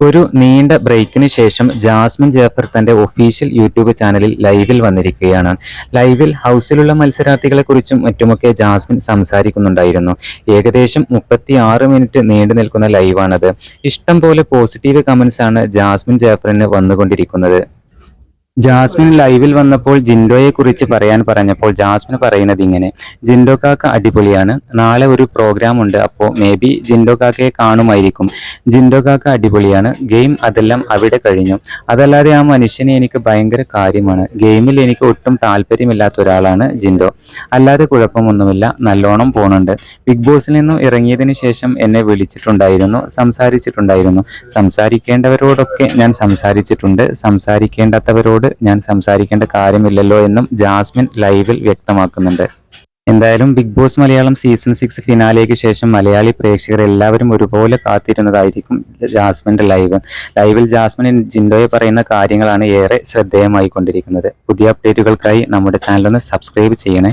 ഒരു നീണ്ട ബ്രേക്കിന് ശേഷം ജാസ്മിൻ ജാഫർ തന്റെ ഒഫീഷ്യൽ യൂട്യൂബ് ചാനലിൽ ലൈവിൽ വന്നിരിക്കുകയാണ്. ലൈവിൽ ഹൗസിലുള്ള മത്സരാർത്ഥികളെക്കുറിച്ചും മറ്റുമൊക്കെ ജാസ്മിൻ സംസാരിക്കുന്നുണ്ടായിരുന്നു. ഏകദേശം 36 മിനിറ്റ് നീണ്ടു നിൽക്കുന്ന ലൈവാണത്. ഇഷ്ടം പോലെ പോസിറ്റീവ് കമന്റ്സ് ആണ് ജാസ്മിൻ ജാഫറിന് വന്നുകൊണ്ടിരിക്കുന്നത്. ജാസ്മിൻ ലൈവിൽ വന്നപ്പോൾ ജിൻഡോയെ കുറിച്ച് പറയാൻ പറഞ്ഞപ്പോൾ ജാസ്മിൻ പറയുന്നത് ഇങ്ങനെ: ജിൻഡോ കാക്ക അടിപൊളിയാണ്, നാളെ ഒരു പ്രോഗ്രാം ഉണ്ട്, അപ്പോൾ മേ ബി ജിൻഡോ കാക്കയെ കാണുമായിരിക്കും. ജിൻഡോ കാക്ക അടിപൊളിയാണ്, ഗെയിം അതെല്ലാം അവിടെ കഴിഞ്ഞു. അതല്ലാതെ ആ മനുഷ്യനെ എനിക്ക് ഭയങ്കര കാര്യമാണ്. ഗെയിമിൽ എനിക്ക് ഒട്ടും താല്പര്യമില്ലാത്ത ഒരാളാണ് ജിൻഡോ. അല്ലാതെ കുഴപ്പമൊന്നുമില്ല, നല്ലോണം പോണുണ്ട്. ബിഗ് ബോസിൽ നിന്നും ഇറങ്ങിയതിന് ശേഷം എന്നെ വിളിച്ചിട്ടുണ്ടായിരുന്നു, സംസാരിച്ചിട്ടുണ്ടായിരുന്നു. സംസാരിക്കേണ്ടവരോടൊക്കെ ഞാൻ സംസാരിച്ചിട്ടുണ്ട്, സംസാരിക്കേണ്ടാത്തവരോട് ഞാൻ സംസാരിക്കേണ്ട കാര്യമില്ലല്ലോ എന്നും ജാസ്മിൻ ലൈവിൽ വ്യക്തമാക്കുന്നുണ്ട്. എന്തായാലും ബിഗ് ബോസ് മലയാളം സീസൺ 6 ഫിനാലേക്ക് ശേഷം മലയാളി പ്രേക്ഷകർ എല്ലാവരും ഒരുപോലെ കാത്തിരുന്നതായിരിക്കും ജാസ്മിന്റെ ലൈവിൽ ജാസ്മിൻ ജിൻഡോയെ പറയുന്ന കാര്യങ്ങളാണ് ഏറെ ശ്രദ്ധേയമായി കൊണ്ടിരിക്കുന്നത്. പുതിയ അപ്ഡേറ്റുകൾക്കായി നമ്മുടെ ചാനൽ ഒന്ന് സബ്സ്ക്രൈബ് ചെയ്യണേ.